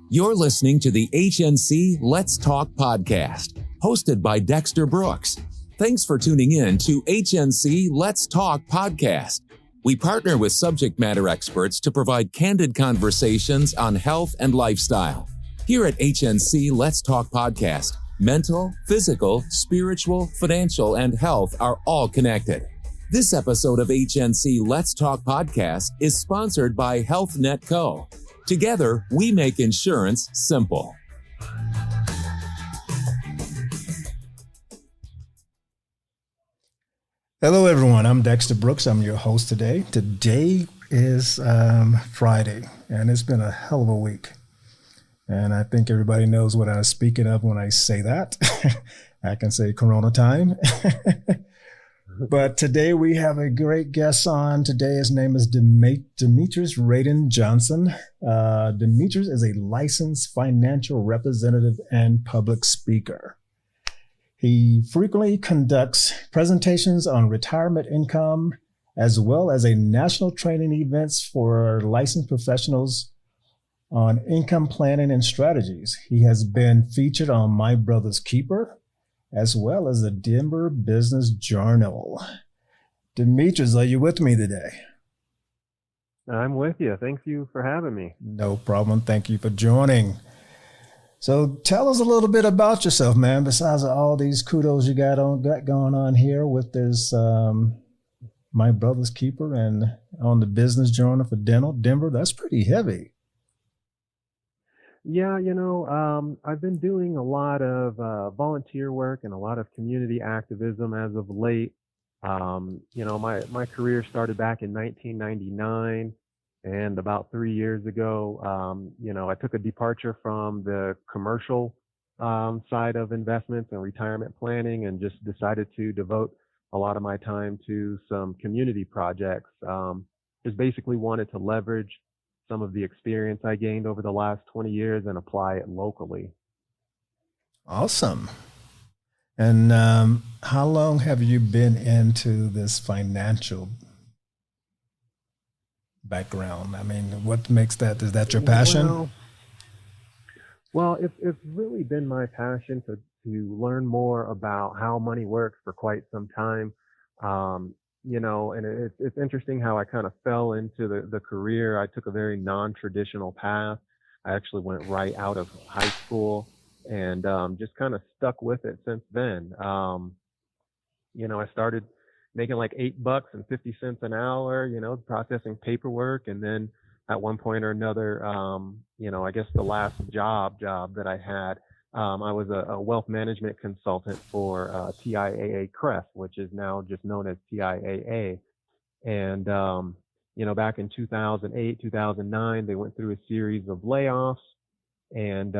You're listening to the HNC Let's Talk podcast, hosted by Dexter Brooks. Thanks for tuning in to HNC Let's Talk podcast. We partner with subject matter experts to provide candid conversations on health and lifestyle. Here at HNC Let's Talk podcast, mental, physical, spiritual, financial, and health are all connected. This episode of HNC Let's Talk podcast is sponsored by HealthNet Co. Together, we make insurance simple. Hello, everyone. I'm Dexter Brooks. I'm your host today. Today is Friday, and it's been a hell of a week. And I think everybody knows what I was speaking of when I say that. I can say Corona time. But today we have a great guest on. Today his name is Demetrius Rayden Johnson. Demetrius is a licensed financial representative and public speaker. He frequently conducts presentations on retirement income, as well as a national training events for licensed professionals on income planning and strategies. He has been featured on My Brother's Keeper, as well as the Denver Business Journal. Demetrius, are you with me today? I'm with you. Thank you for having me. No problem. Thank you for joining. So tell us a little bit about yourself, man, besides all these kudos you got going on here with this My Brother's Keeper and on the Business Journal for Denver. That's pretty heavy. Yeah, I've been doing a lot of volunteer work and a lot of community activism as of late. My career started back in 1999, and about 3 years ago, I took a departure from the commercial side of investments and retirement planning and just decided to devote a lot of my time to some community projects. Just basically wanted to leverage some of the experience I gained over the last 20 years and apply it locally. Awesome. And how long have you been into this financial background? I mean, what makes that? Is that your passion? Well, it's really been my passion to learn more about how money works for quite some time. And it's interesting how I kind of fell into the career. I took a very non-traditional path. I actually went right out of high school and just kind of stuck with it since then. I started making like $8.50 an hour, processing paperwork. And then at one point or another, I guess the last job that I had, I was a wealth management consultant for TIAA Crest, which is now just known as TIAA. And, back in 2008, 2009, they went through a series of layoffs. And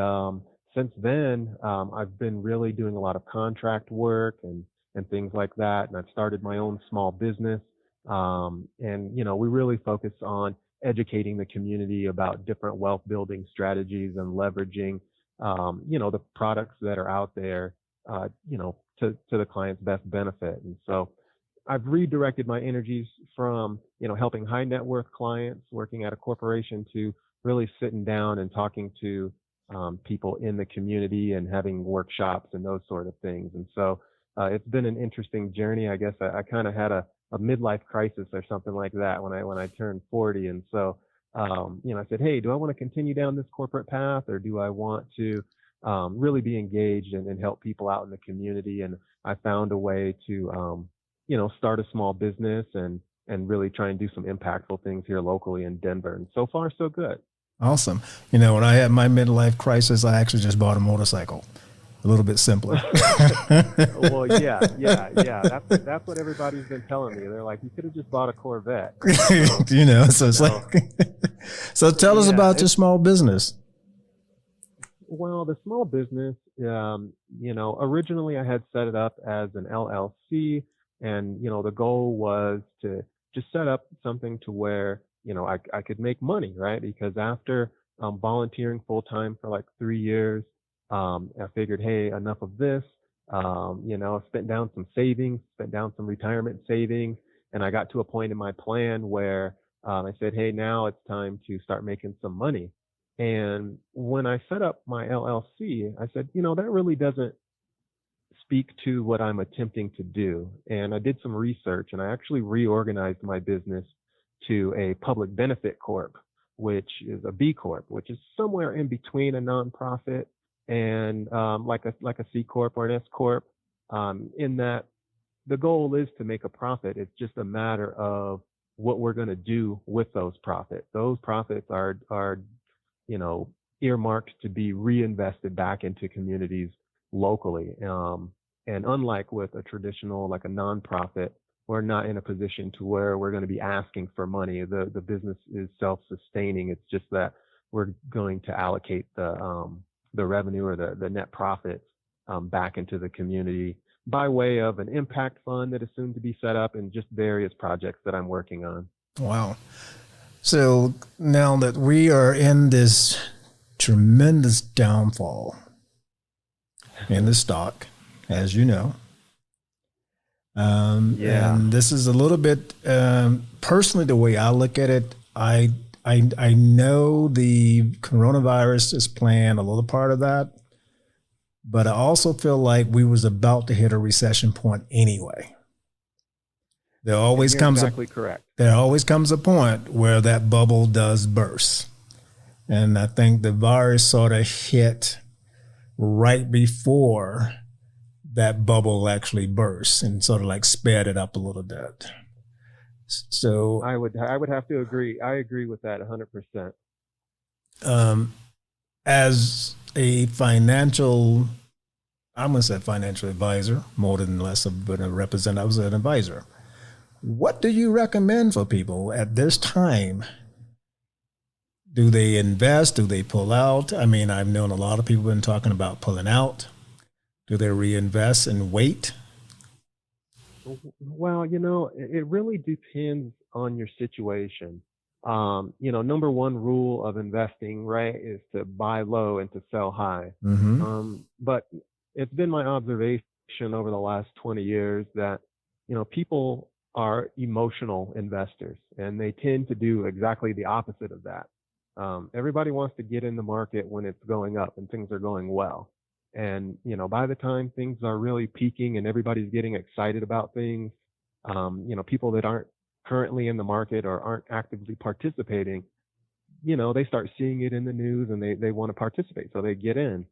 since then, I've been really doing a lot of contract work and things like that. And I've started my own small business. We really focus on educating the community about different wealth building strategies and leveraging the products that are out there, to the client's best benefit. And so I've redirected my energies from, helping high net worth clients working at a corporation to really sitting down and talking to people in the community and having workshops and those sort of things. And so it's been an interesting journey. I guess I kind of had a midlife crisis or something like that when I turned 40. And so I said, hey, do I want to continue down this corporate path, or do I want to really be engaged and help people out in the community? And I found a way to, start a small business and really try and do some impactful things here locally in Denver. And so far, so good. Awesome. When I had my midlife crisis, I actually just bought a motorcycle. A little bit simpler. Well, yeah. That's what everybody's been telling me. They're like, you could have just bought a Corvette. So tell us about your small business. Well, the small business, originally I had set it up as an LLC, and, the goal was to just set up something to where, I could make money, right? Because after volunteering full time for like 3 years, I figured, hey, enough of this. Spent down some savings, spent down some retirement savings, and I got to a point in my plan where I said, hey, now it's time to start making some money. And when I set up my LLC, I said, that really doesn't speak to what I'm attempting to do. And I did some research and I actually reorganized my business to a public benefit corp, which is a B Corp, which is somewhere in between a nonprofit and like a C Corp or an S Corp, in that the goal is to make a profit. It's just a matter of what we're going to do with those profits. Those profits are earmarked to be reinvested back into communities locally. And unlike with a traditional, like a nonprofit, we're not in a position to where we're going to be asking for money. The business is self-sustaining. It's just that we're going to allocate the revenue or the net profits back into the community by way of an impact fund that is soon to be set up and just various projects that I'm working on. Wow. So now that we are in this tremendous downfall in the stock, as you know, and this is a little bit personally the way I look at it. I know the coronavirus is playing a little part of that, but I also feel like we was about to hit a recession point anyway. There always comes a point where that bubble does burst. And I think the virus sort of hit right before that bubble actually burst and sort of like sped it up a little bit. So I would have to agree. I agree with that 100%. As a financial advisor, more than less of a representative, I was an advisor. What do you recommend for people at this time? Do they invest? Do they pull out? I mean, I've known a lot of people been talking about pulling out. Do they reinvest and wait? Well, it really depends on your situation. Number one rule of investing, right, is to buy low and to sell high. Mm-hmm. But it's been my observation over the last 20 years that, people are emotional investors and they tend to do exactly the opposite of that. Everybody wants to get in the market when it's going up and things are going well. And, by the time things are really peaking and everybody's getting excited about things, people that aren't currently in the market or aren't actively participating, they start seeing it in the news and they want to participate. So they get in.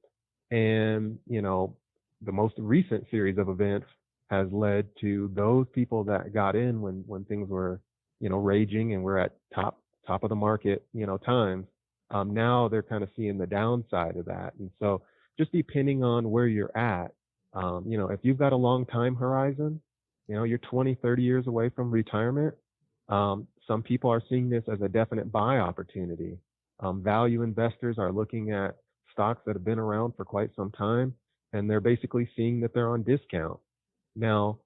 And, the most recent series of events has led to those people that got in when things were, raging and we're at top of the market, times. Now they're kind of seeing the downside of that. And so just depending on where you're at, if you've got a long time horizon, you're 20, 30 years away from retirement. Some people are seeing this as a definite buy opportunity. Value investors are looking at stocks that have been around for quite some time, and they're basically seeing that they're on discount. Now,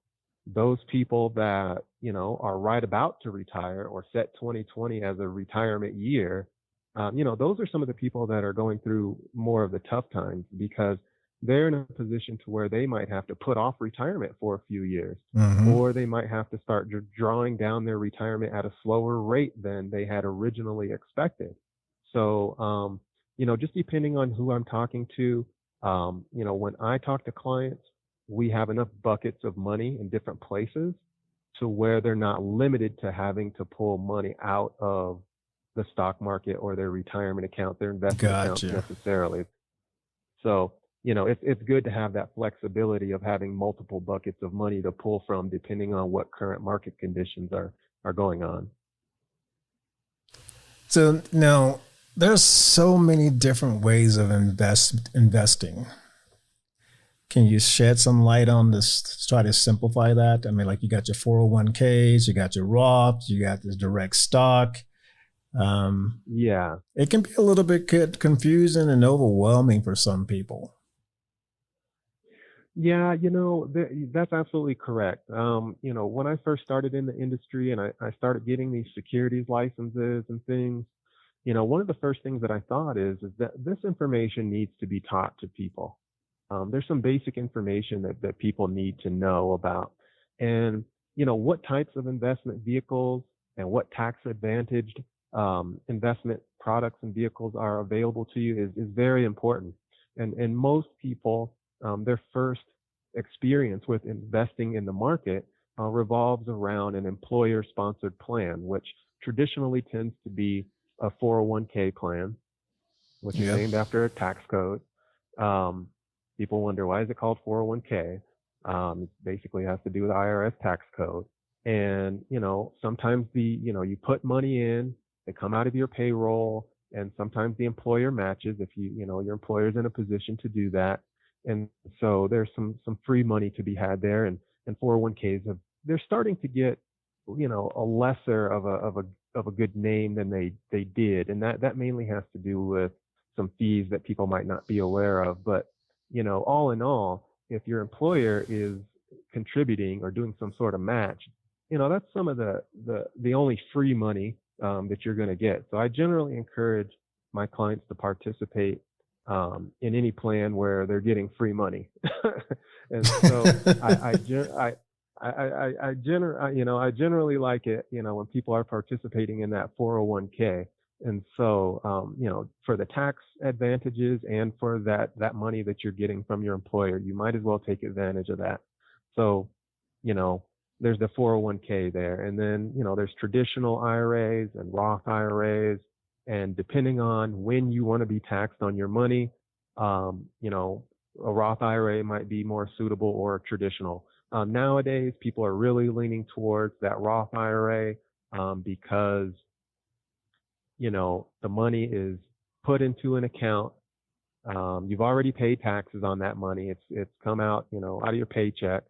those people that, are right about to retire or set 2020 as a retirement year, those are some of the people that are going through more of the tough times because they're in a position to where they might have to put off retirement for a few years, Mm-hmm. or they might have to start drawing down their retirement at a slower rate than they had originally expected. So, just depending on who I'm talking to, when I talk to clients, we have enough buckets of money in different places to where they're not limited to having to pull money out of the stock market or their retirement account, their investment accounts necessarily. So, it's good to have that flexibility of having multiple buckets of money to pull from depending on what current market conditions are going on. So now there's so many different ways of investing. Can you shed some light on this, try to simplify that? I mean, like you got your 401ks, you got your Roth, you got this direct stock. It can be a little bit confusing and overwhelming for some people. Yeah, that's absolutely correct. When I first started in the industry and I started getting these securities licenses and things, one of the first things that I thought is that this information needs to be taught to people. There's some basic information that people need to know about. And, what types of investment vehicles and what tax advantaged investment products and vehicles are available to you is very important. And most people, their first experience with investing in the market revolves around an employer-sponsored plan, which traditionally tends to be a 401k plan, which is Yep. named after a tax code. Um, People wonder, why is it called 401k? It basically has to do with the IRS tax code. And, sometimes you put money in, they come out of your payroll, and sometimes the employer matches if your employer's in a position to do that. And so there's some free money to be had there. And 401ks they're starting to get, a lesser of a good name than they did. And that mainly has to do with some fees that people might not be aware of. But, all in all, if your employer is contributing or doing some sort of match, that's some of the only free money that you're going to get. So I generally encourage my clients to participate in any plan where they're getting free money. And so I generally like it, when people are participating in that 401k. And so, for the tax advantages and for that money that you're getting from your employer, you might as well take advantage of that. So, there's the 401k there. And then, there's traditional IRAs and Roth IRAs. And depending on when you want to be taxed on your money, a Roth IRA might be more suitable or traditional. Nowadays, people are really leaning towards that Roth IRA because, the money is put into an account. You've already paid taxes on that money. It's come out, out of your paycheck.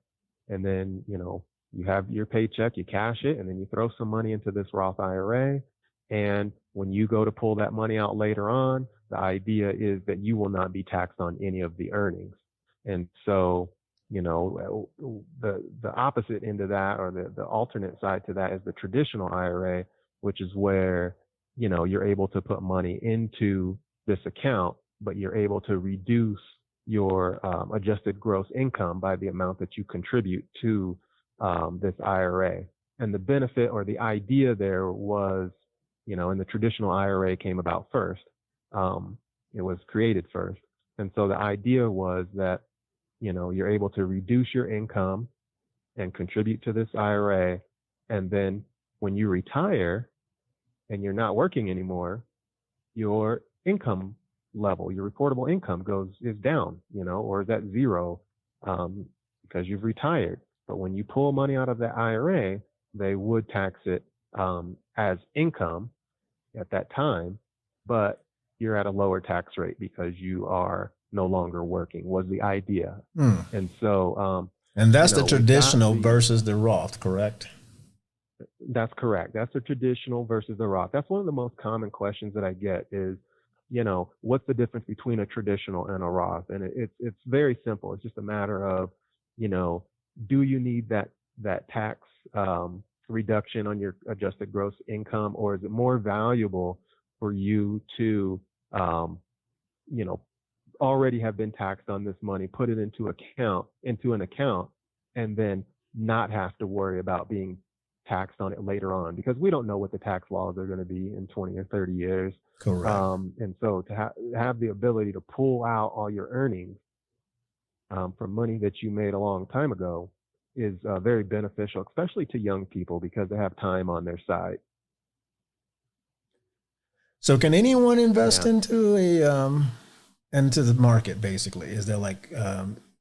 And then, you have your paycheck, you cash it, and then you throw some money into this Roth IRA. And when you go to pull that money out later on, the idea is that you will not be taxed on any of the earnings. And so, the opposite end of that, or the alternate side to that, is the traditional IRA, which is where, you're able to put money into this account, but you're able to reduce your adjusted gross income by the amount that you contribute to this IRA. And the benefit or the idea there was, and the traditional IRA came about first. It was created first. And so the idea was that, you're able to reduce your income and contribute to this IRA. And then when you retire and you're not working anymore, your income level, your reportable income is down, or is at zero because you've retired. But when you pull money out of the IRA, they would tax it as income at that time, but you're at a lower tax rate because you are no longer working, was the idea. And so and that's the traditional versus the Roth, correct? That's correct. That's the traditional versus the Roth. That's one of the most common questions that I get is, what's the difference between a traditional and a Roth? And it's very simple. It's just a matter of, do you need that tax reduction on your adjusted gross income, or is it more valuable for you to, already have been taxed on this money, put it into an account, and then not have to worry about being taxed on it later on, because we don't know what the tax laws are going to be in 20 or 30 years. Correct. And so to have the ability to pull out all your earnings from money that you made a long time ago is very beneficial, especially to young people, because they have time on their side. So can anyone invest into into the market, basically? Is there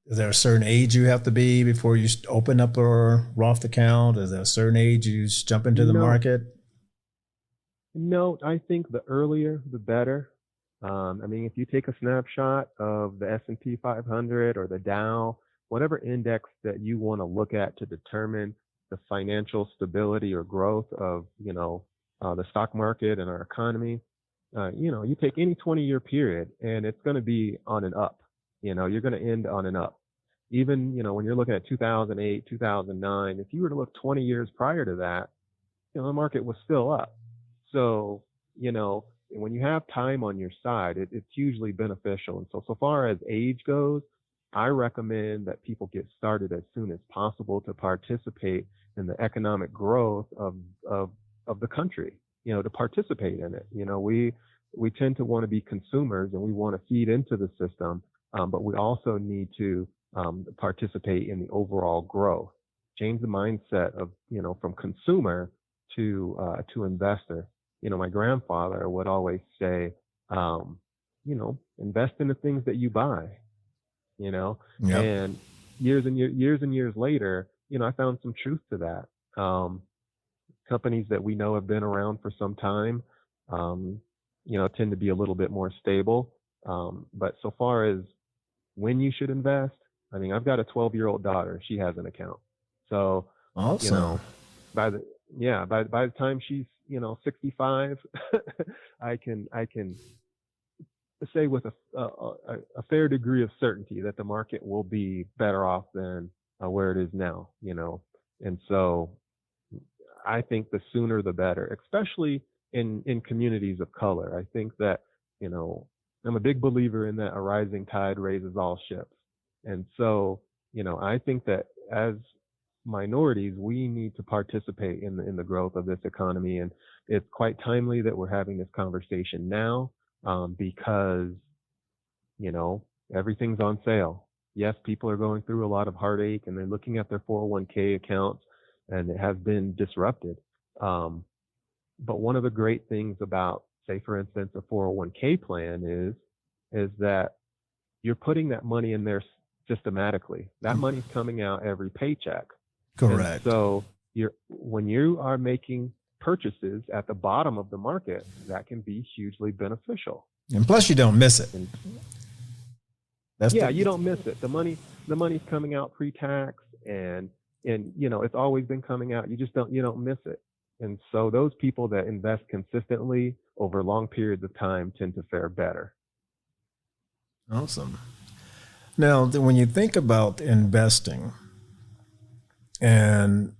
is there a certain age you have to be before you open up a Roth account? Is there a certain age you jump into the market? No, I think the earlier, the better. If you take a snapshot of the S&P 500 or the Dow, whatever index that you want to look at to determine the financial stability or growth of, the stock market and our economy, you take any 20-year period and it's going to be on and up. You're going to end on and up. Even, when you're looking at 2008, 2009, if you were to look 20 years prior to that, the market was still up. So, when you have time on your side, it's hugely beneficial. And so far as age goes, I recommend that people get started as soon as possible to participate in the economic growth of the country. to participate in it. We tend to want to be consumers and we want to feed into the system, but we also need to participate in the overall growth. Change the mindset of from consumer to investor. My grandfather would always say, invest in the things that you buy. Yep. And years and years later, I found some truth to that. Companies that we know have been around for some time, tend to be a little bit more stable. But so far as when you should invest, I mean, I've got a 12-year-old daughter. She has an account. So, awesome. By the time she's, 65, I can say with a fair degree of certainty that the market will be better off than where it is now, And so I think the sooner the better, especially in communities of color. I think that, I'm a big believer in that a rising tide raises all ships. And so, I think that as minorities, we need to participate in the growth of this economy. And it's quite timely that we're having this conversation now, because, everything's on sale. Yes, people are going through a lot of heartache and they're looking at their 401k accounts and it has been disrupted. But one of the great things about, say, for instance, a 401k plan is that you're putting that money in there systematically. That money's coming out every paycheck. Correct. And so when you are making purchases at the bottom of the market, that can be hugely beneficial. And plus, you don't miss it. You don't miss it. The money's coming out pre-tax, and it's always been coming out. You don't miss it. And so those people that invest consistently over long periods of time tend to fare better. Awesome. Now, when you think about investing and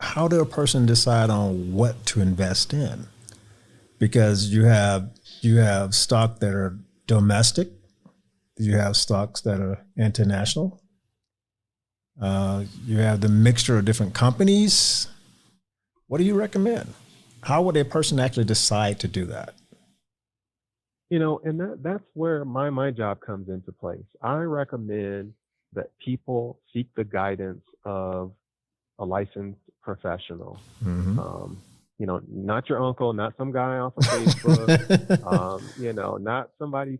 how do a person decide on what to invest in? Because you have stock that are domestic, you have stocks that are international. You have the mixture of different companies. What do you recommend? How would a person actually decide to do that? And that's where my job comes into place. I recommend that people seek the guidance of a licensed professional. Mm-hmm. Not your uncle, not some guy off of Facebook, not somebody,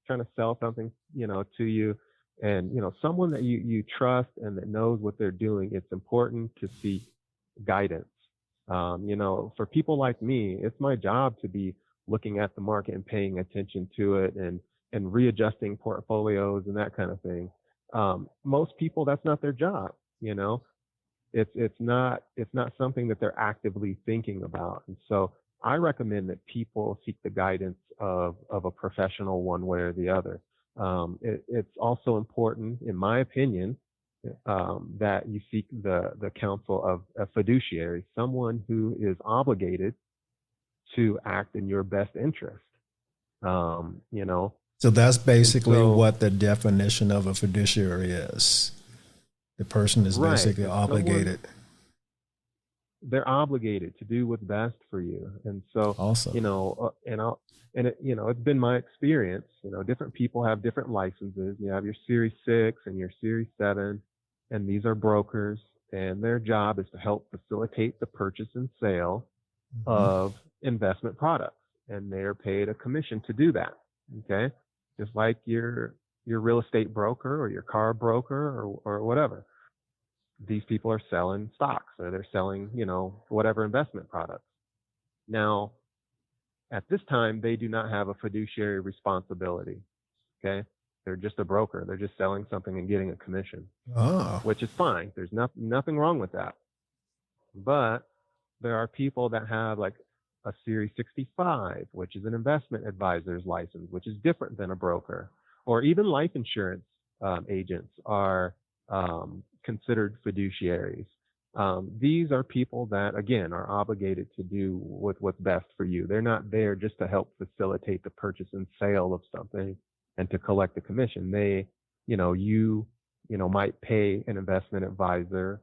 trying to sell something, to you. And, someone that you trust and that knows what they're doing. It's important to seek guidance. For people like me, it's my job to be looking at the market and paying attention to it and readjusting portfolios and that kind of thing. Most people, that's not their job. It's not something that they're actively thinking about. And so I recommend that people seek the guidance of a professional one way or the other. It's also important, in my opinion, that you seek the counsel of a fiduciary, someone who is obligated to act in your best interest. So that's basically what the definition of a fiduciary is. The person is basically obligated. They're obligated to do what's best for you. And so, awesome. It's been my experience, different people have different licenses. You have your Series 6 and your Series 7, and these are brokers, and their job is to help facilitate the purchase and sale of investment products. And they're paid a commission to do that. Okay. Just like your real estate broker or your car broker or whatever. These people are selling stocks or they're selling, whatever investment products. Now, at this time, they do not have a fiduciary responsibility. Okay. They're just a broker. They're just selling something and getting a commission, which is fine. There's nothing wrong with that. But there are people that have like a Series 65, which is an investment advisor's license, which is different than a broker, or even life insurance agents are considered fiduciaries. These are people that, again, are obligated to do what's best for you. They're not there just to help facilitate the purchase and sale of something and to collect a commission. They, you might pay an investment advisor,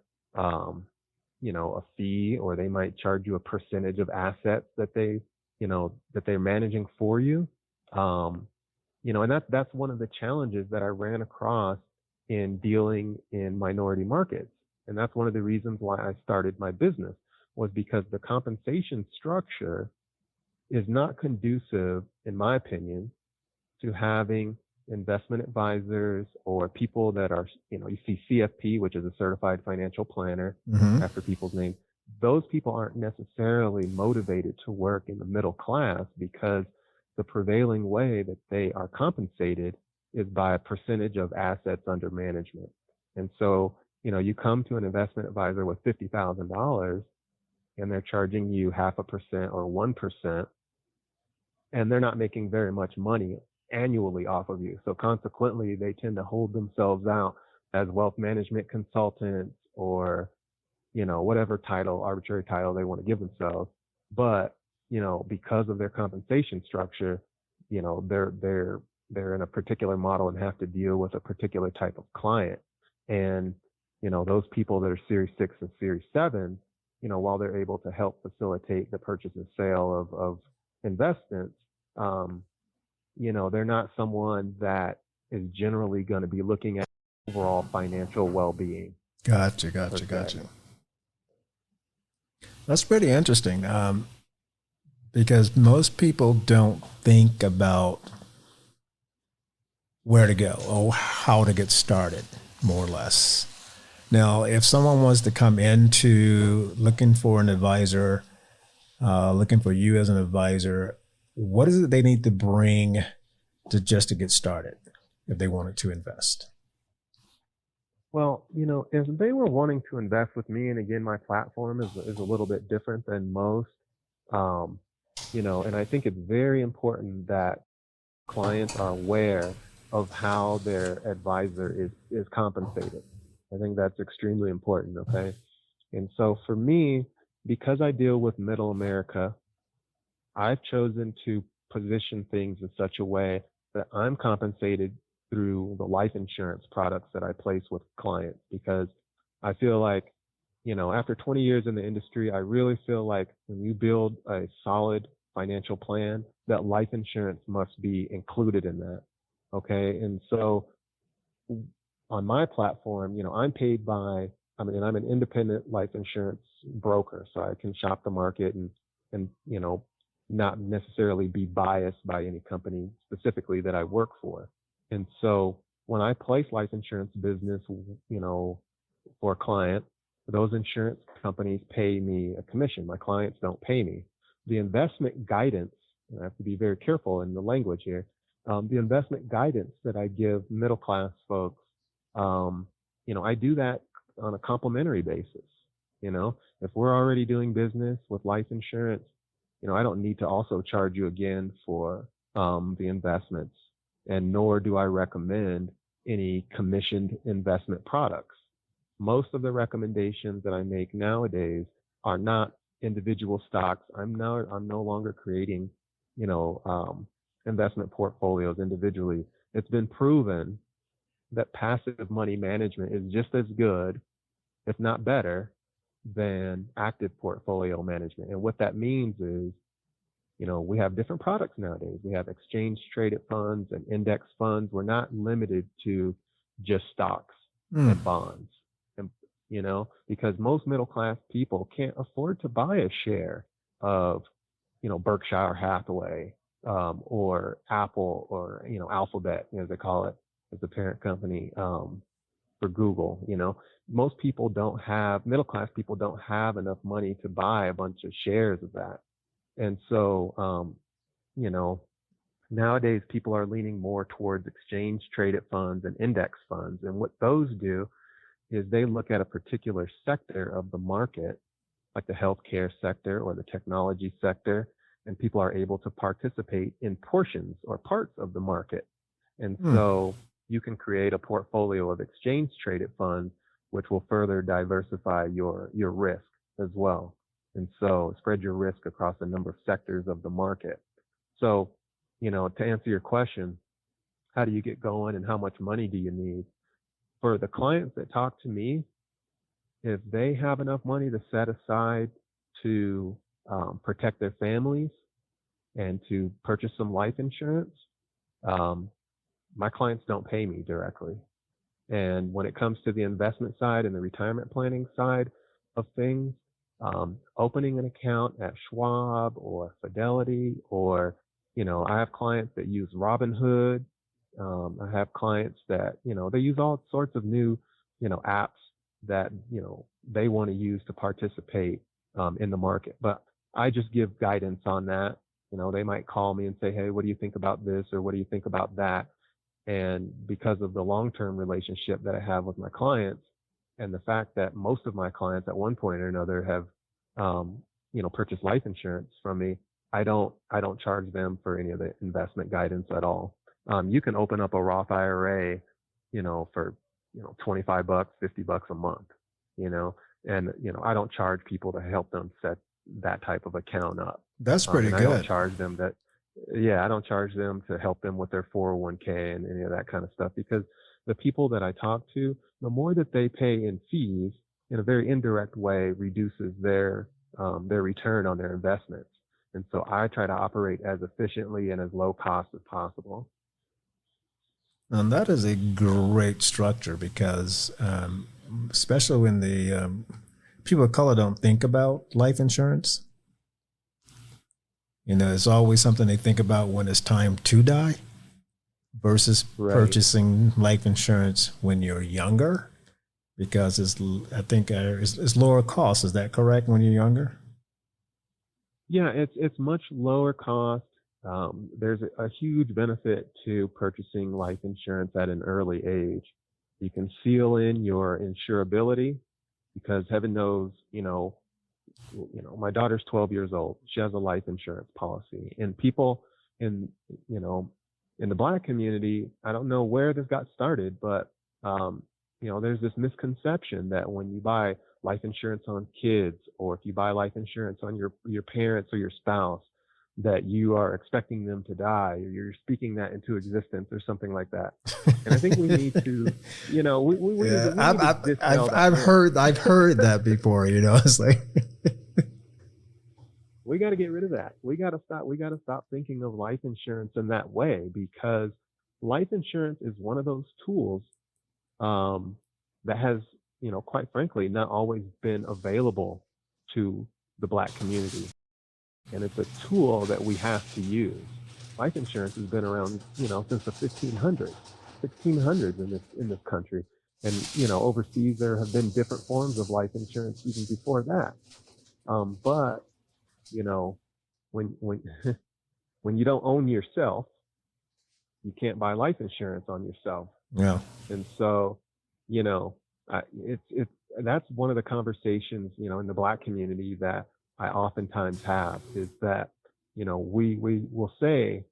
a fee, or they might charge you a percentage of assets that that they're managing for you. And that's one of the challenges that I ran across in dealing in minority markets. And that's one of the reasons why I started my business, was because the compensation structure is not conducive, in my opinion, to having investment advisors or people that are, you see CFP, which is a certified financial planner, after people's names. Those people aren't necessarily motivated to work in the middle class, because the prevailing way that they are compensated is by a percentage of assets under management. And so, you come to an investment advisor with $50,000 and they're charging you 0.5% or 1%, and they're not making very much money annually off of you. So consequently, they tend to hold themselves out as wealth management consultants, or, whatever title, arbitrary title they want to give themselves. But, because of their compensation structure, they're in a particular model and have to deal with a particular type of client. And, those people that are Series 6 and Series 7, while they're able to help facilitate the purchase and sale of investments, they're not someone that is generally going to be looking at overall financial well-being. Gotcha. That's pretty interesting, because most people don't think about where to go or how to get started, more or less. Now, if someone wants to come into looking for an advisor, looking for you as an advisor, what is it they need to bring to get started if they wanted to invest? Well, if they were wanting to invest with me, and again, my platform is a little bit different than most, and I think it's very important that clients are aware of how their advisor is compensated. I think that's extremely important, okay? And so for me, because I deal with middle America, I've chosen to position things in such a way that I'm compensated through the life insurance products that I place with clients, because I feel like, after 20 years in the industry, I really feel like when you build a solid financial plan, that life insurance must be included in that. Okay. And so on my platform, I'm paid by, I'm an independent life insurance broker, so I can shop the market and not necessarily be biased by any company specifically that I work for. And so when I place life insurance business, for a client, those insurance companies pay me a commission. My clients don't pay me. The investment guidance, and I have to be very careful in the language here, the investment guidance that I give middle class folks, I do that on a complimentary basis. If we're already doing business with life insurance, I don't need to also charge you again for the investments, and nor do I recommend any commissioned investment products. Most of the recommendations that I make nowadays are not individual stocks. I'm no longer creating, investment portfolios individually. It's been proven that passive money management is just as good, if not better, than active portfolio management. And what that means is, we have different products nowadays. We have exchange traded funds and index funds. We're not limited to just stocks and bonds. And, because most middle class people can't afford to buy a share of, Berkshire Hathaway, or Apple, or, Alphabet, as they call it, as the parent company, for Google. Most people middle class people don't have enough money to buy a bunch of shares of that. And so, nowadays people are leaning more towards exchange traded funds and index funds. And what those do is they look at a particular sector of the market, like the healthcare sector or the technology sector, and people are able to participate in portions or parts of the market. And so you can create a portfolio of exchange traded funds, which will further diversify your risk as well. And so spread your risk across a number of sectors of the market. So, to answer your question, how do you get going and how much money do you need? For the clients that talk to me, if they have enough money to set aside to protect their families and to purchase some life insurance, my clients don't pay me directly. And when it comes to the investment side and the retirement planning side of things, opening an account at Schwab or Fidelity, or, I have clients that use Robinhood. I have clients that, they use all sorts of new, apps that, they want to use to participate in the market. But I just give guidance on that. They might call me and say, hey, what do you think about this? Or what do you think about that? And because of the long-term relationship that I have with my clients, and the fact that most of my clients at one point or another have, purchased life insurance from me, I don't charge them for any of the investment guidance at all. You can open up a Roth IRA, for, $25, $50 a month, and, I don't charge people to help them set that type of account up. That's pretty good. I don't charge them I don't charge them to help them with their 401k and any of that kind of stuff, because the people that I talk to, the more that they pay in fees in a very indirect way reduces their return on their investments. And so I try to operate as efficiently and as low cost as possible. And that is a great structure, because especially when the people of color don't think about life insurance. It's always something they think about when it's time to die versus purchasing life insurance when you're younger, because it's lower cost. Is that correct, when you're younger? Yeah, it's much lower cost. There's a huge benefit to purchasing life insurance at an early age. You can seal in your insurability, because heaven knows, my daughter's 12 years old. She has a life insurance policy, and people in the Black community, I don't know where this got started, but there's this misconception that when you buy life insurance on kids, or if you buy life insurance on your parents or your spouse, that you are expecting them to die, or you're speaking that into existence or something like that. And I think we need to, I've heard that before. It's like we got to get rid of that. We got to stop thinking of life insurance in that way, because life insurance is one of those tools that has, quite frankly, not always been available to the Black community. And it's a tool that we have to use. Life insurance has been around, since the 1600s in this country. And, overseas, there have been different forms of life insurance even before that. But, when when you don't own yourself, you can't buy life insurance on yourself. Yeah. And so, that's one of the conversations, in the Black community that I oftentimes have, is that, we will say,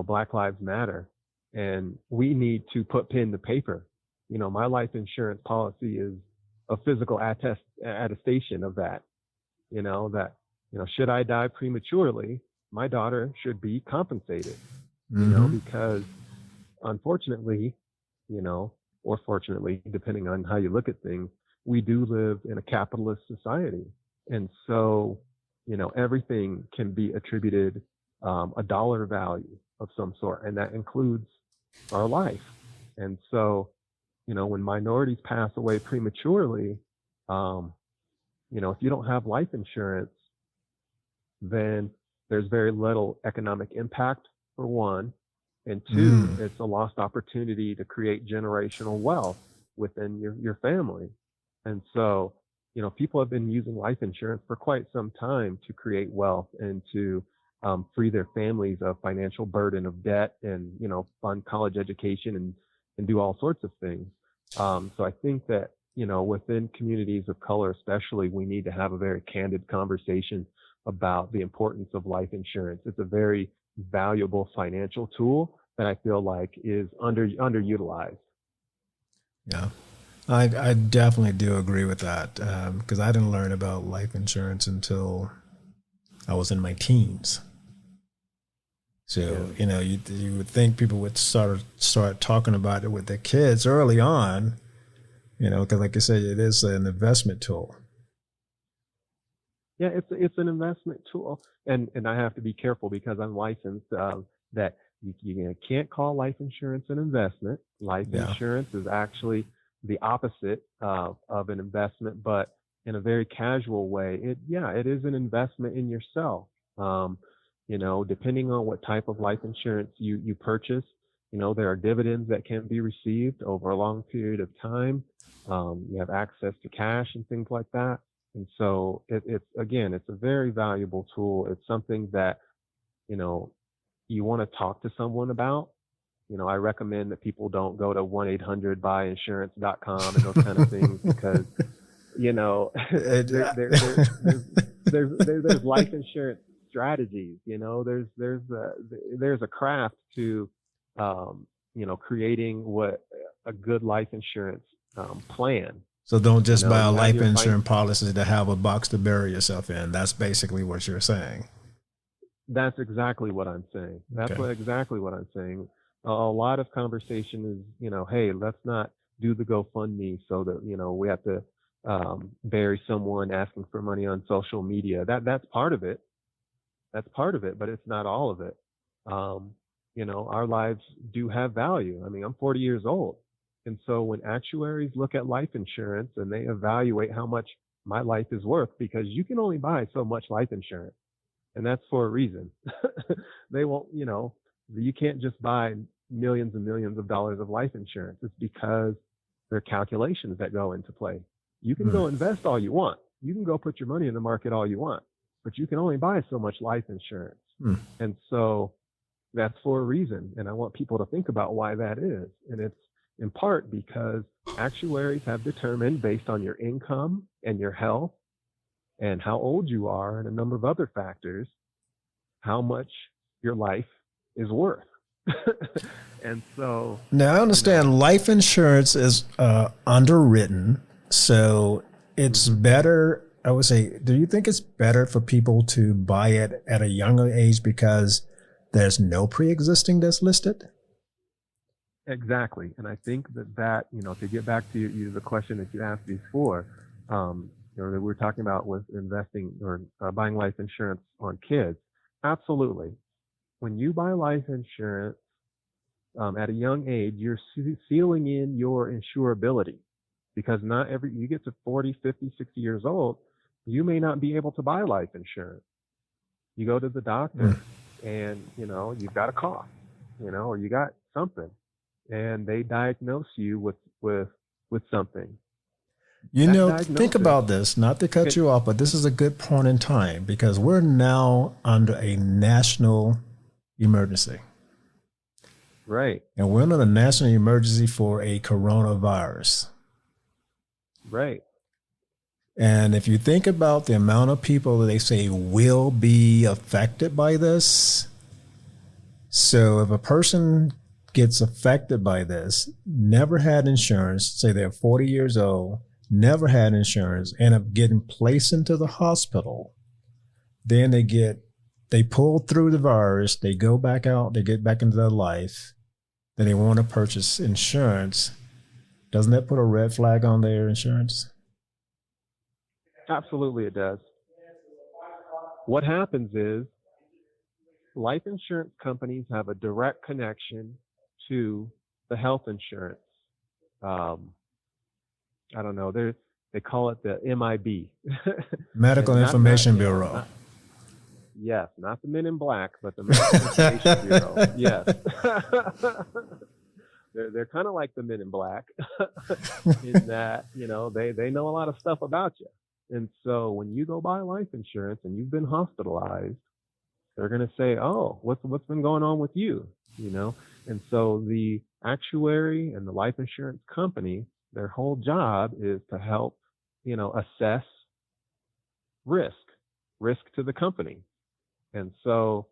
Black Lives Matter, and we need to put pen to paper. My life insurance policy is a physical attestation of that, that, should I die prematurely, my daughter should be compensated, because unfortunately, or fortunately, depending on how you look at things, we do live in a capitalist society. And so, everything can be attributed a dollar value of some sort, and that includes our life. And so, when minorities pass away prematurely, if you don't have life insurance, then there's very little economic impact, for one, and two, it's a lost opportunity to create generational wealth within your family. And so, people have been using life insurance for quite some time to create wealth and to free their families of financial burden of debt, and, fund college education and do all sorts of things. So I think that, within communities of color especially, we need to have a very candid conversation about the importance of life insurance. It's a very valuable financial tool that I feel like is underutilized. Yeah. I definitely do agree with that, because I didn't learn about life insurance until I was in my teens. So, you would think people would start talking about it with their kids early on, because like you said, it is an investment tool. Yeah, it's an investment tool, and I have to be careful because I'm licensed that you can't call life insurance an investment. Life insurance is actually the opposite of an investment, but in a very casual way, it is an investment in yourself. Depending on what type of life insurance you purchase, there are dividends that can be received over a long period of time. You have access to cash and things like that. And so it's a very valuable tool. It's something that, you want to talk to someone about. I recommend that people don't go to 1-800-buyinsurance.com and those kind of things because, there's life insurance strategies. There's a craft to, creating what a good life insurance plan. So don't just buy a life insurance policy to have a box to bury yourself in. That's basically what you're saying. That's exactly what I'm saying. Exactly what I'm saying. A lot of conversation is, hey, let's not do the GoFundMe so that, we have to bury someone asking for money on social media. That's part of it. That's part of it, but it's not all of it. Our lives do have value. I mean, I'm 40 years old. And so when actuaries look at life insurance and they evaluate how much my life is worth, because you can only buy so much life insurance, and that's for a reason. They won't, you can't just buy millions and millions of dollars of life insurance. It's because there are calculations that go into play. You can go invest all you want. You can go put your money in the market all you want, but you can only buy so much life insurance. And so that's for a reason. And I want people to think about why that is. And it's in part because actuaries have determined, based on your income and your health and how old you are and a number of other factors, how much your life is worth. And so now I understand life insurance is underwritten, so it's better. I would say, do you think it's better for people to buy it at a younger age because there's no pre-existing that's listed? Exactly. And I think that to get back to the question that you asked before, that we're talking about with investing or buying life insurance on kids. Absolutely. When you buy life insurance at a young age, you're sealing in your insurability, because you get to 40, 50, 60 years old, you may not be able to buy life insurance. You go to the doctor and, you've got a cough, or you got something, and they diagnose you with something. Think about this, not to cut you off, but this is a good point in time because we're now under a national emergency. Right. And we're under a national emergency for a coronavirus. Right. And if you think about the amount of people that they say will be affected by this, so if a person gets affected by this, never had insurance, say they're 40 years old, never had insurance, end up getting placed into the hospital, then they pull through the virus, they go back out, they get back into their life, then they want to purchase insurance. Doesn't that put a red flag on their insurance? Absolutely it does. What happens is life insurance companies have a direct connection to the health insurance. I don't know. They call it the MIB. Medical Information Bureau. Yes, not the Men in Black, but the Medical Information Bureau. Yes. They're kind of like the Men in Black in that, they know a lot of stuff about you. And so when you go buy life insurance and you've been hospitalized, they're going to say, oh, what's been going on with you? And so the actuary and the life insurance company, their whole job is to help, assess risk to the company. And so,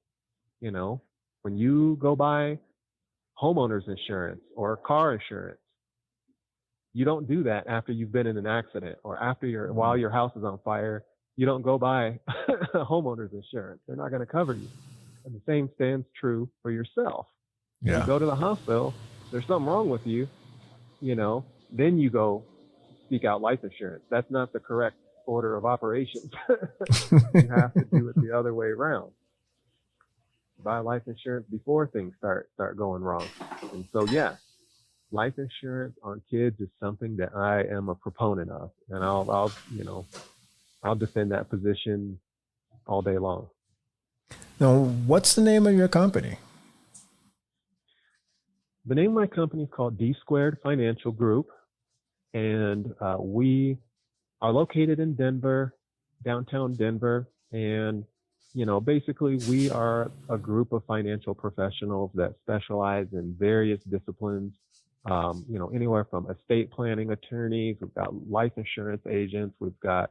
when you go buy homeowners insurance or car insurance, you don't do that after you've been in an accident or while your house is on fire. You don't go buy homeowners insurance. They're not going to cover you. And the same stands true for yourself. Yeah. You go to the hospital, there's something wrong with you, then you go seek out life insurance. That's not the correct order of operations. You have to do it the other way around. Buy life insurance before things start going wrong. And so, yeah, life insurance on kids is something that I am a proponent of, and I'll defend that position all day long. Now, what's the name of your company? The name of my company is called D Squared Financial Group, and we are located in Denver, downtown Denver, and basically we are a group of financial professionals that specialize in various disciplines. Anywhere from estate planning attorneys, we've got life insurance agents, we've got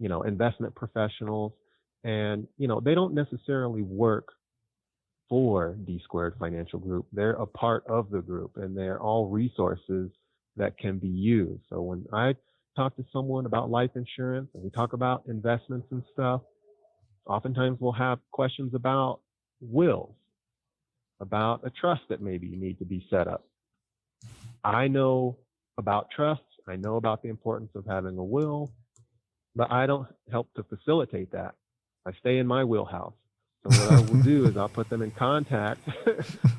investment professionals, and they don't necessarily work for D Squared Financial Group. They're a part of the group, and they're all resources that can be used. So when I talk to someone about life insurance and we talk about investments and stuff, oftentimes we'll have questions about wills, about a trust that maybe you need to be set up. I know about trusts. I know about the importance of having a will, but I don't help to facilitate that. I stay in my wheelhouse. So what I will do is I'll put them in contact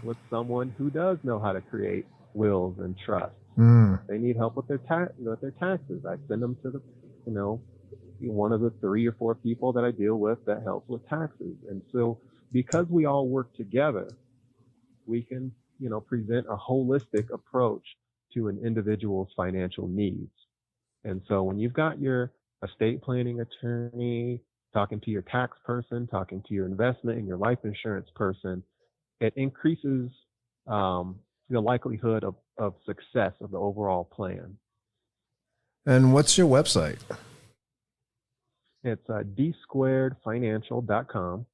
with someone who does know how to create wills and trusts. They need help with their taxes. I send them to the, one of the 3 or 4 people that I deal with that helps with taxes. And so because we all work together, we can, present a holistic approach to an individual's financial needs. And so when you've got your estate planning attorney, talking to your tax person, talking to your investment and your life insurance person, it increases the likelihood of success of the overall plan. And what's your website? It's dsquaredfinancial.com.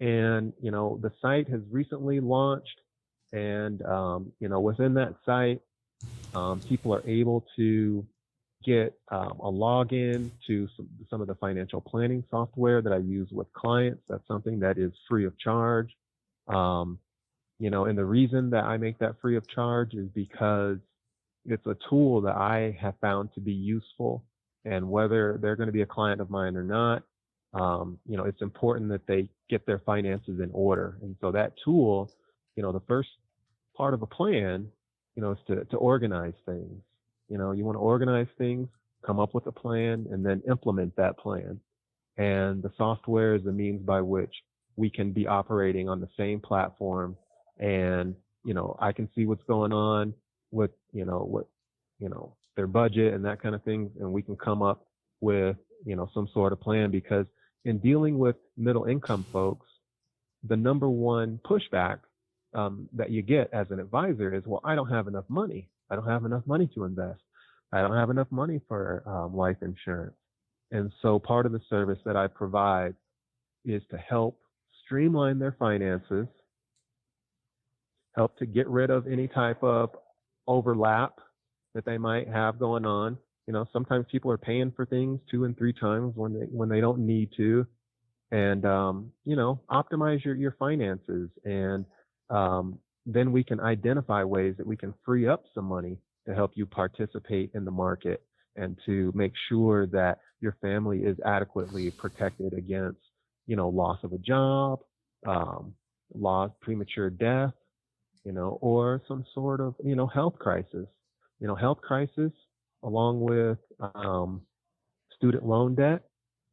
And, the site has recently launched, and, within that site, people are able to get a login to some of the financial planning software that I use with clients. That's something that is free of charge. And the reason that I make that free of charge is because it's a tool that I have found to be useful. And whether they're going to be a client of mine or not, it's important that they get their finances in order. And so that tool, the first part of a plan, is to organize things. You want to organize things, come up with a plan, and then implement that plan. And the software is the means by which we can be operating on the same platform. And, I can see what's going on with, their budget and that kind of thing. And we can come up with, some sort of plan, because in dealing with middle income folks, the number one pushback that you get as an advisor is, well, I don't have enough money. I don't have enough money to invest. I don't have enough money for life insurance. And so part of the service that I provide is to help streamline their finances, help to get rid of any type of overlap that they might have going on. Sometimes people are paying for things 2 and 3 times when they don't need to. And, optimize your finances. And then we can identify ways that we can free up some money to help you participate in the market and to make sure that your family is adequately protected against, loss of a job, premature death, or some sort of, health crisis. Health crisis along with student loan debt,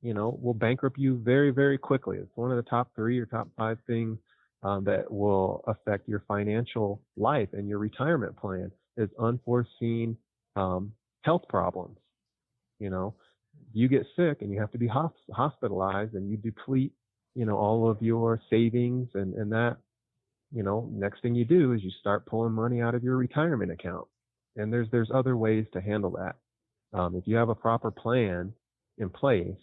will bankrupt you very, very quickly. It's one of the top 3 or top 5 things that will affect your financial life and your retirement plan is unforeseen health problems. You get sick and you have to be hospitalized, and you deplete, all of your savings, and that, next thing you do is you start pulling money out of your retirement account. And there's other ways to handle that. If you have a proper plan in place,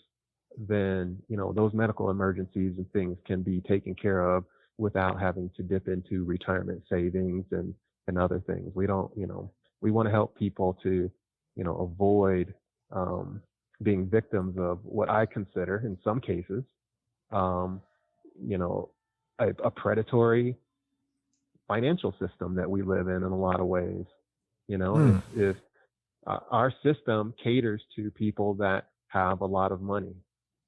then, those medical emergencies and things can be taken care of without having to dip into retirement savings and other things. We don't, we want to help people to, avoid being victims of what I consider in some cases, a predatory financial system that we live in a lot of ways. Mm. If our system caters to people that have a lot of money.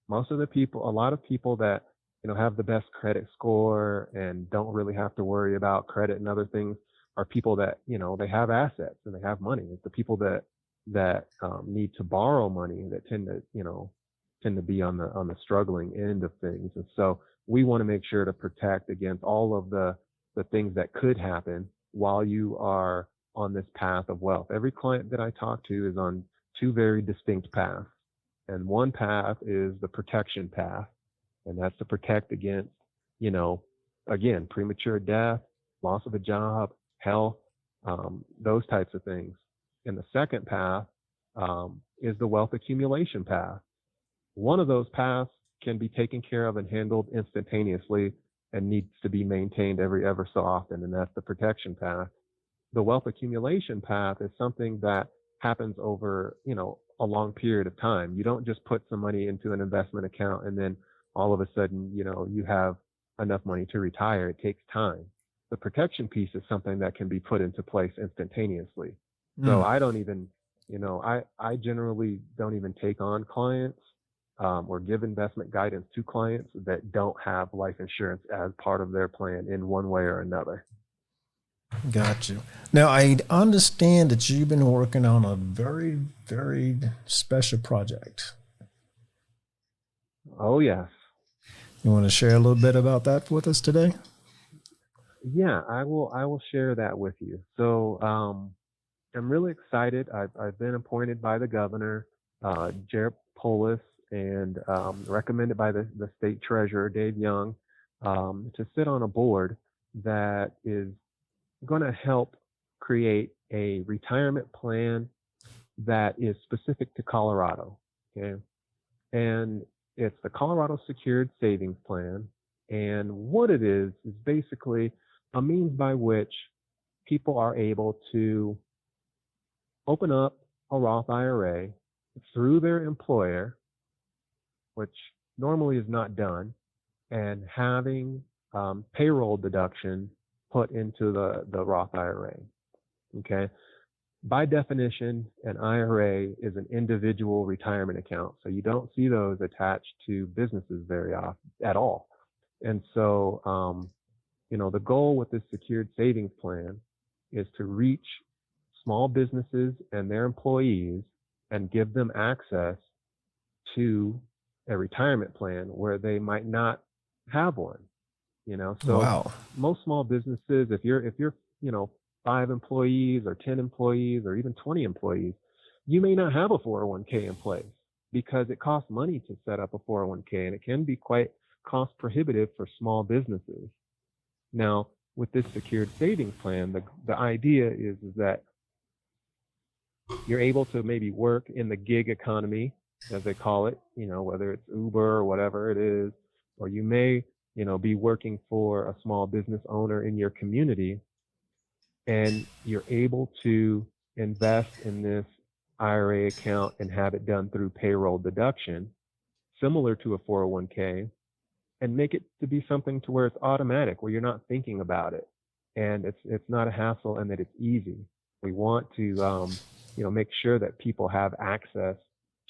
A lot of people that, have the best credit score and don't really have to worry about credit and other things are people that, they have assets and they have money. It's the people that need to borrow money that tend to be on the struggling end of things. And so we want to make sure to protect against all of the things that could happen while you are on this path of wealth. Every client that I talk to is on two very distinct paths. And one path is the protection path, and that's to protect against, again, premature death, loss of a job, health, those types of things. And the second path is the wealth accumulation path. One of those paths can be taken care of and handled instantaneously and needs to be maintained every ever so often, and that's the protection path. The wealth accumulation path is something that happens over, a long period of time. You don't just put some money into an investment account and then all of a sudden, you have enough money to retire. It takes time. The protection piece is something that can be put into place instantaneously. So I don't even, I generally don't even take on clients or give investment guidance to clients that don't have life insurance as part of their plan in one way or another. Got you. Now, I understand that you've been working on a very, very special project. Oh, yes. You want to share a little bit about that with us today? Yeah, I will share that with you. So I'm really excited. I've been appointed by the governor, Jared Polis, and recommended by the state treasurer, Dave Young, to sit on a board that is going to help create a retirement plan that is specific to Colorado. Okay. And it's the Colorado Secured Savings Plan. And what it is basically a means by which people are able to open up a Roth IRA through their employer, which normally is not done, and having payroll deduction put into the Roth IRA. Okay. By definition, an IRA is an individual retirement account. So you don't see those attached to businesses very often at all. And so, the goal with this secured savings plan is to reach small businesses and their employees and give them access to a retirement plan where they might not have one. So Wow. most small businesses, if you're 5 employees or 10 employees or even 20 employees, you may not have a 401k in place because it costs money to set up a 401k, and it can be quite cost prohibitive for small businesses. Now, with this secured savings plan, the idea is that you're able to maybe work in the gig economy, as they call it, whether it's Uber or whatever it is, or you may be working for a small business owner in your community, and you're able to invest in this IRA account and have it done through payroll deduction, similar to a 401k, and make it to be something to where it's automatic, where you're not thinking about it, and it's not a hassle, and that it's easy. We want to make sure that people have access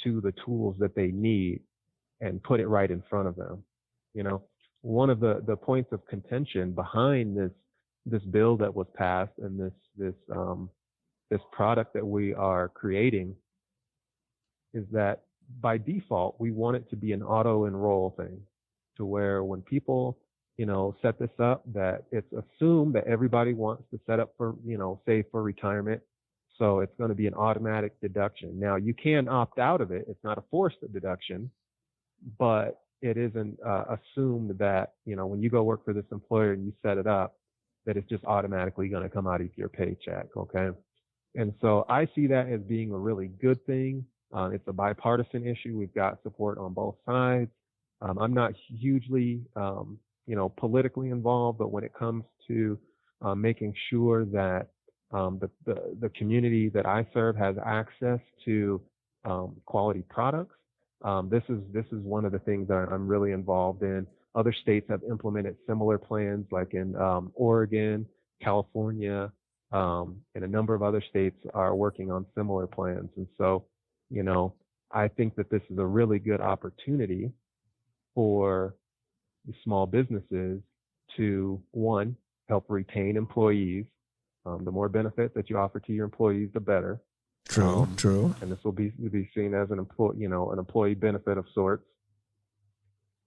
to the tools that they need and put it right in front of them. One of the points of contention behind this bill that was passed and this product that we are creating is that by default, we want it to be an auto enroll thing, to where when people, set this up, that it's assumed that everybody wants to set up for, save for retirement. So it's going to be an automatic deduction. Now, you can opt out of it. It's not a forced deduction, but it isn't assumed that, when you go work for this employer and you set it up, that it's just automatically going to come out of your paycheck. Okay. And so I see that as being a really good thing. It's a bipartisan issue. We've got support on both sides. I'm not hugely, politically involved, but when it comes to making sure that the community that I serve has access to quality products, this is one of the things that I'm really involved in. Other states have implemented similar plans, like in Oregon, California, and a number of other states are working on similar plans. And so, I think that this is a really good opportunity for the small businesses to, one, help retain employees. The more benefit that you offer to your employees, the better. True. And this will be seen as an employee benefit of sorts.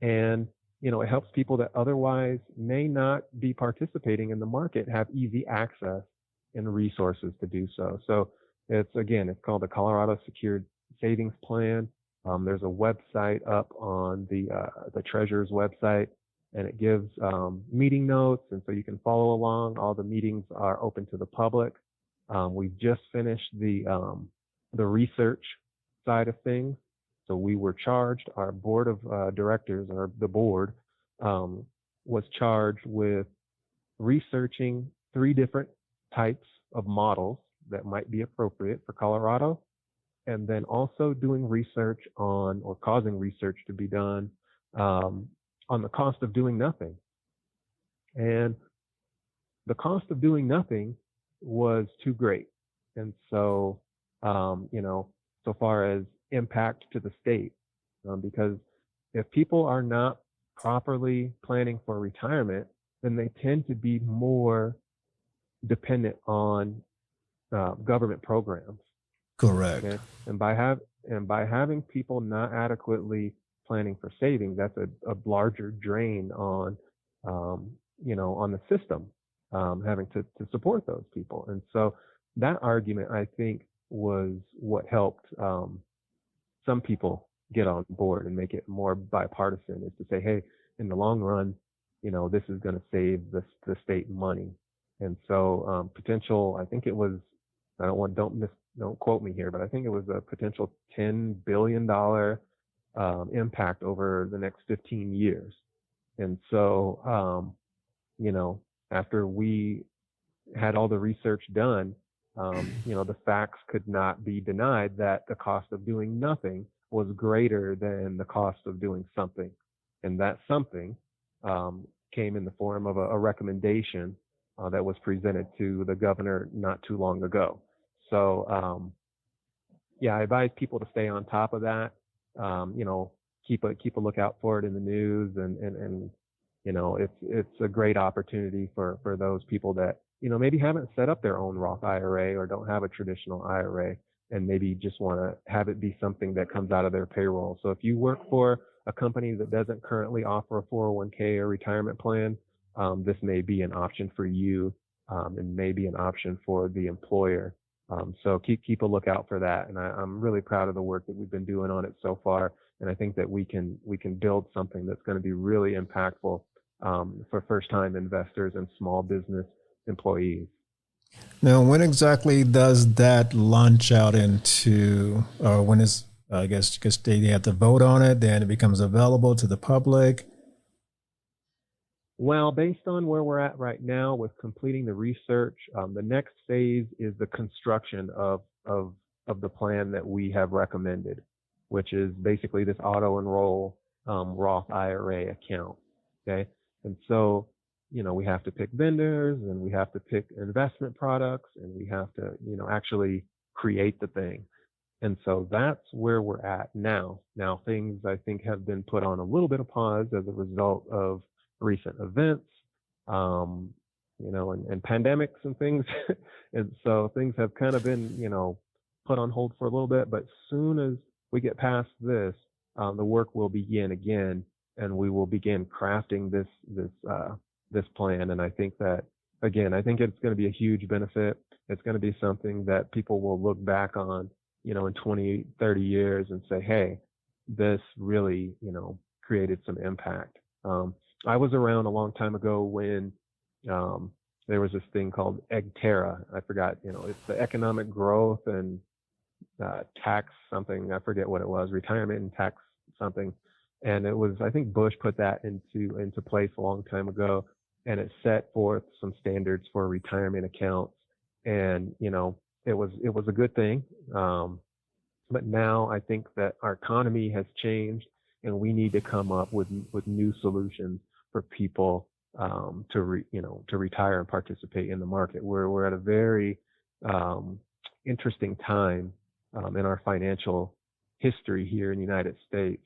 And, it helps people that otherwise may not be participating in the market have easy access and resources to do so. So it's called the Colorado Secured Savings Plan. There's a website up on the Treasurer's website, and it gives meeting notes, and so you can follow along. All the meetings are open to the public. We've just finished the research side of things. So we were charged, our board of directors, or the board, was charged with researching 3 different types of models that might be appropriate for Colorado, and then also doing research on, or causing research to be done on the cost of doing nothing. And the cost of doing nothing was too great. And so, so far as impact to the state, because if people are not properly planning for retirement, then they tend to be more dependent on government programs. Correct. Okay? And by having people not adequately planning for savings, that's a larger drain on on the system, having to support those people. And so that argument, I think, was what helped some people get on board and make it more bipartisan, is to say, hey, in the long run, this is going to save the state money. And so potential, I think it was, don't quote me here, but I think it was a potential $10 billion impact over the next 15 years. And so, after we had all the research done, the facts could not be denied that the cost of doing nothing was greater than the cost of doing something. And that something came in the form of a recommendation that was presented to the governor not too long ago. So, I advise people to stay on top of that. Keep a lookout for it in the news, and it's a great opportunity for those people that maybe haven't set up their own Roth IRA or don't have a traditional IRA, and maybe just want to have it be something that comes out of their payroll. So if you work for a company that doesn't currently offer a 401k or retirement plan, this may be an option for you, and maybe an option for the employer. So keep a lookout for that. And I'm really proud of the work that we've been doing on it so far. And I think that we can build something that's going to be really impactful for first-time investors and small business employees. Now, when exactly does that launch out into, or when is, I guess, because they have to vote on it, then it becomes available to the public? Well, based on where we're at right now with completing the research, the next phase is the construction of the plan that we have recommended, which is basically this auto-enroll Roth IRA account. Okay. And so, we have to pick vendors, and we have to pick investment products, and we have to, actually create the thing. And so that's where we're at now. Now, things, I think, have been put on a little bit of pause as a result of recent events, and pandemics and things. And so things have kind of been, put on hold for a little bit. But as soon as we get past this, the work will begin again, and we will begin crafting this plan. And I think that, again, it's going to be a huge benefit. It's going to be something that people will look back on, in 20, 30 years and say, hey, this really, created some impact. I was around a long time ago when there was this thing called EGTERRA. I forgot, it's the economic growth and tax something. I forget what it was, retirement and tax something. And it was, I think Bush put that into place a long time ago, and it set forth some standards for retirement accounts. And, it was a good thing. But now I think that our economy has changed, and we need to come up with new solutions for people to retire and participate in the market. We're at a very interesting time in our financial history here in the United States,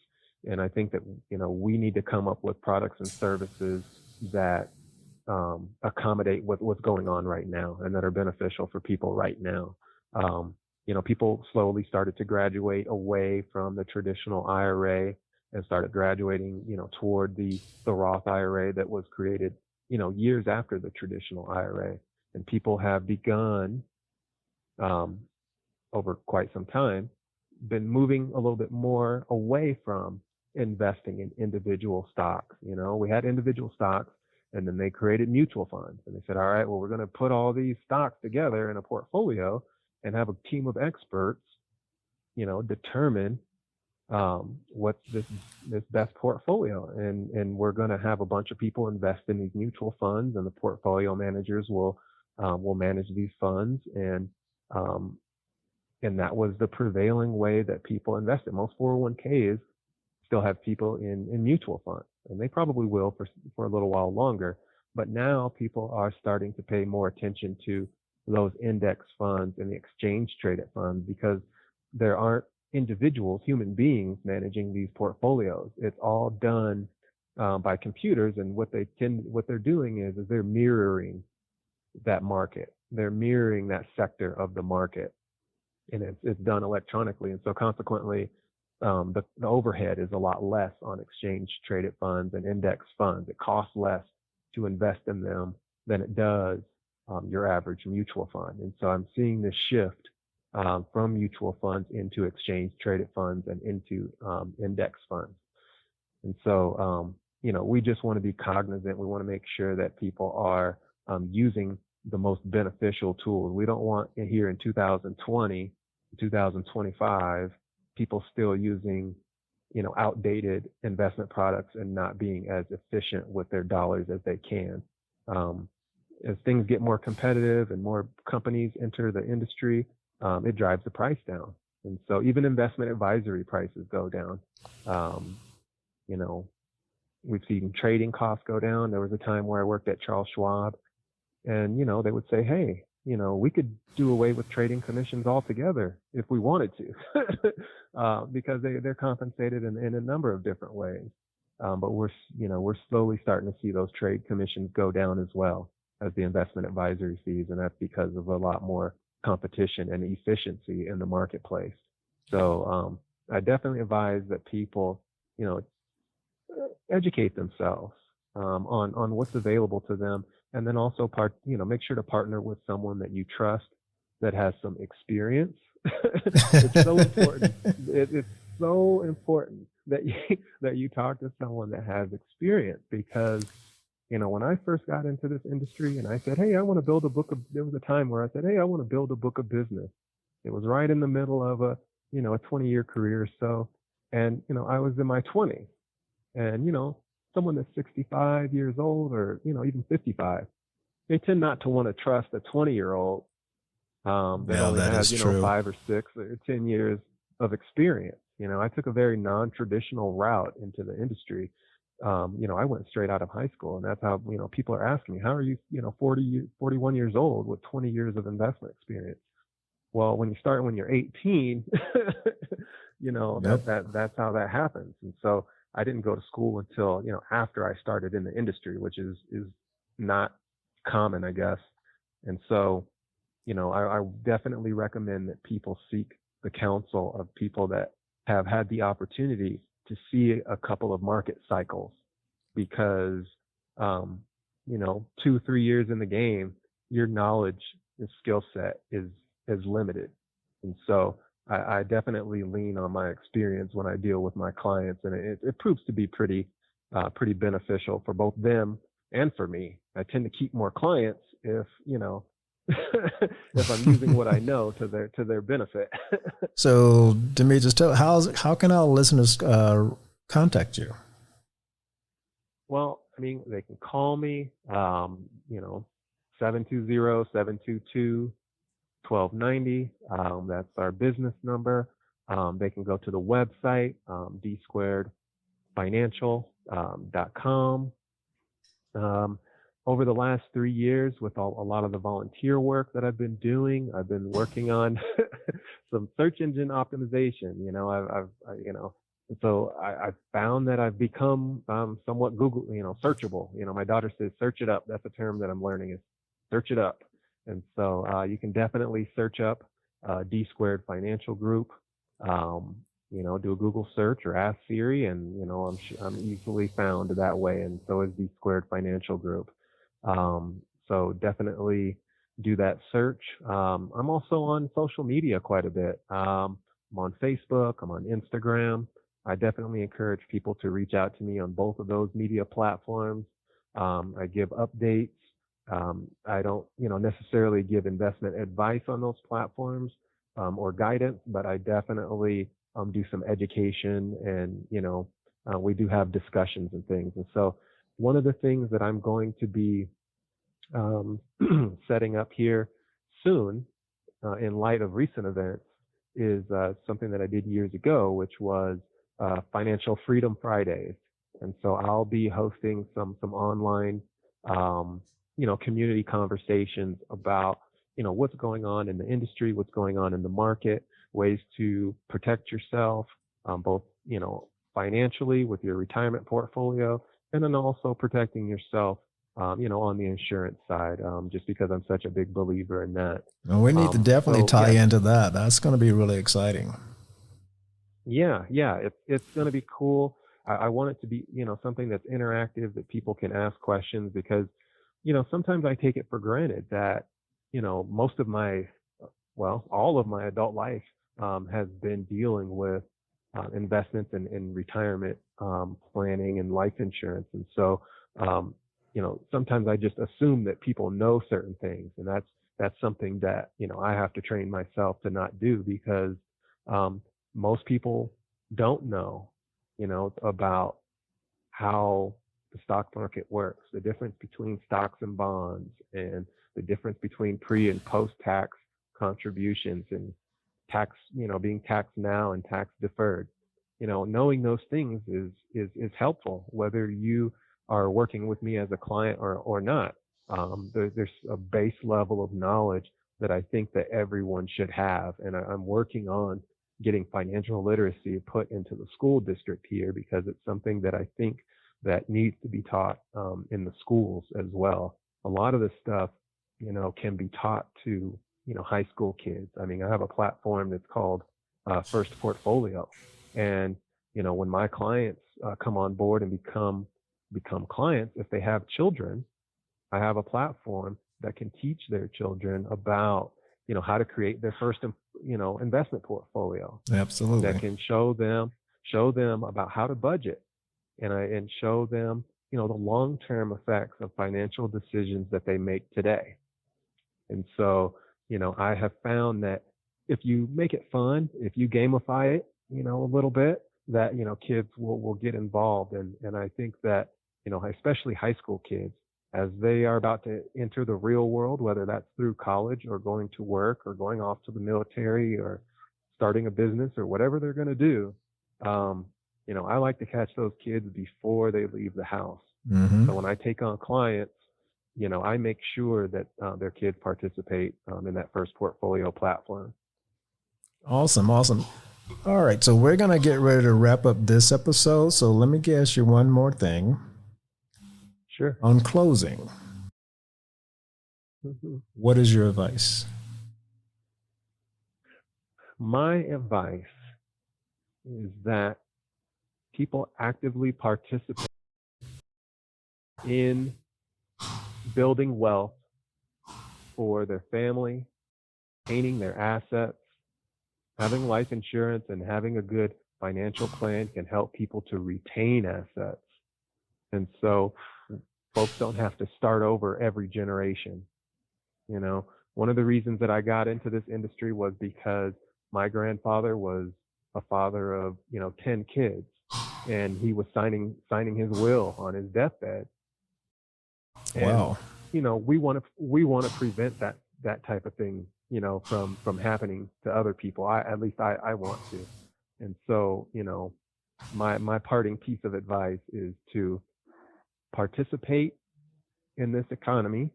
and I think that we need to come up with products and services that accommodate what's going on right now and that are beneficial for people right now. People slowly started to graduate away from the traditional IRA and started graduating, toward the Roth IRA that was created, years after the traditional IRA. And people have begun, over quite some time, been moving a little bit more away from investing in individual stocks. We had individual stocks, and then they created mutual funds. And they said, all right, well, we're going to put all these stocks together in a portfolio and have a team of experts, determine what's this best portfolio, and we're going to have a bunch of people invest in these mutual funds, and the portfolio managers will manage these funds, and that was the prevailing way that people invested. Most 401ks still have people in mutual funds, and they probably will for a little while longer. But now people are starting to pay more attention to those index funds and the exchange traded funds, because there aren't individuals, human beings, managing these portfolios. It's all done by computers, and what they're doing is they're mirroring that market. They're mirroring that sector of the market, and it's done electronically. And so consequently, the overhead is a lot less on exchange traded funds and index funds. It costs less to invest in them than it does your average mutual fund. And so I'm seeing this shift from mutual funds into exchange traded funds and into index funds. And so, we just want to be cognizant. We want to make sure that people are using the most beneficial tools. We don't want here in 2020, 2025, people still using, outdated investment products and not being as efficient with their dollars as they can. As things get more competitive and more companies enter the industry, it drives the price down. And so even investment advisory prices go down. We've seen trading costs go down. There was a time where I worked at Charles Schwab, and, they would say, hey, we could do away with trading commissions altogether if we wanted to, because they're compensated in a number of different ways. But we're slowly starting to see those trade commissions go down as well as the investment advisory fees. And that's because of a lot more competition and efficiency in the marketplace. So I definitely advise that people, educate themselves on what's available to them, and then also make sure to partner with someone that you trust that has some experience. It's so important. It's so important that you talk to someone that has experience, because when I first got into this industry and I said, hey, I want to build a book of, there was a time where I said, hey, I want to build a book of business. It was right in the middle of a 20-year career or so. And, I was in my 20s, and, someone that's 65 years old or, even 55, they tend not to want to trust a 20-year-old that only has, 5 or 6 or 10 years of experience. I took a very non-traditional route into the industry. I went straight out of high school, and that's how, people are asking me, how are you, 41 years old with 20 years of investment experience? Well, when you start when you're 18, that's how that happens. And so I didn't go to school until, after I started in the industry, which is not common, I guess. And so, I definitely recommend that people seek the counsel of people that have had the opportunity to see a couple of market cycles, because, 2-3 years in the game, your knowledge and skill set is limited. And so I definitely lean on my experience when I deal with my clients, and it proves to be pretty beneficial for both them and for me. I tend to keep more clients if, if I'm using what I know to their benefit. So, Demetrius, how can our listeners contact you? Well, they can call me, 720-722-1290. That's our business number. They can go to the website, dsquaredfinancial.com. Over the last 3 years, with a lot of the volunteer work that I've been doing, I've been working on some search engine optimization. So I found that I've become somewhat Google, searchable. My daughter says, search it up. That's a term that I'm learning, is search it up. And so you can definitely search up D Squared Financial Group. Do a Google search or ask Siri, and I'm easily found that way. And so is D Squared Financial Group. So definitely do that search. I'm also on social media quite a bit. I'm on Facebook. I'm on Instagram. I definitely encourage people to reach out to me on both of those media platforms. I give updates. I don't, necessarily give investment advice on those platforms or guidance, but I definitely do some education, and we do have discussions and things. And so one of the things that I'm going to be setting up here soon, in light of recent events, is something that I did years ago, which was Financial Freedom Fridays. And so I'll be hosting some online, community conversations about, what's going on in the industry, what's going on in the market, ways to protect yourself, both, financially with your retirement portfolio, and then also protecting yourself, on the insurance side, just because I'm such a big believer in that. Well, we need to definitely tie into that. That's going to be really exciting. Yeah, it's going to be cool. I want it to be, something that's interactive, that people can ask questions, because, sometimes I take it for granted that, most of all of my adult life has been dealing with investments in retirement planning and life insurance. And so, sometimes I just assume that people know certain things, and that's something that, I have to train myself to not do, because most people don't know, about how the stock market works, the difference between stocks and bonds, and the difference between pre and post-tax contributions, and tax, being taxed now and tax deferred. Knowing those things is helpful, whether you are working with me as a client or not. There's a base level of knowledge that I think that everyone should have. And I'm working on getting financial literacy put into the school district here, because it's something that I think that needs to be taught in the schools as well. A lot of this stuff, can be taught to, high school kids. I mean, I have a platform that's called First Portfolio. And, when my clients come on board and become clients, if they have children, I have a platform that can teach their children about, how to create their first, investment portfolio. Absolutely. That can show them about how to budget, and show them, the long-term effects of financial decisions that they make today. And so, I have found that if you make it fun, if you gamify it, a little bit, that, kids will get involved. And I think that, especially high school kids, as they are about to enter the real world, whether that's through college or going to work or going off to the military or starting a business or whatever they're going to do, I like to catch those kids before they leave the house. Mm-hmm. So when I take on clients, I make sure that their kids participate in that First Portfolio platform. Awesome. All right. So we're going to get ready to wrap up this episode. So let me ask you one more thing. Sure. On closing, what is your advice? My advice is that people actively participate in building wealth for their family, maintaining their assets. Having life insurance and having a good financial plan can help people to retain assets. And so folks don't have to start over every generation. One of the reasons that I got into this industry was because my grandfather was a father of, 10 kids, and he was signing his will on his deathbed. Wow. And, we want to prevent that type of thing, from happening to other people. At least I want to. And so, my parting piece of advice is to participate in this economy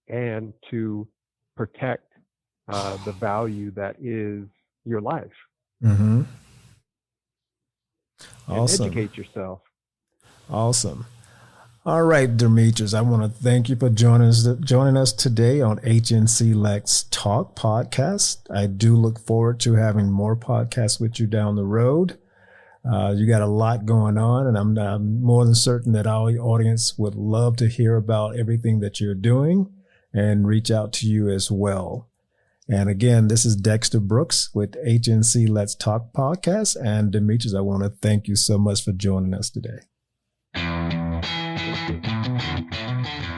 and to protect the value that is your life. Mm-hmm. And Awesome. educate yourself. Awesome. All right, Demetrius, I want to thank you for joining us today on HNC Let's Talk podcast. I do look forward to having more podcasts with you down the road. You got a lot going on, and I'm more than certain that our audience would love to hear about everything that you're doing and reach out to you as well. And again, this is Dexter Brooks with HNC Let's Talk podcast. And Demetrius, I want to thank you so much for joining us today. Thank you.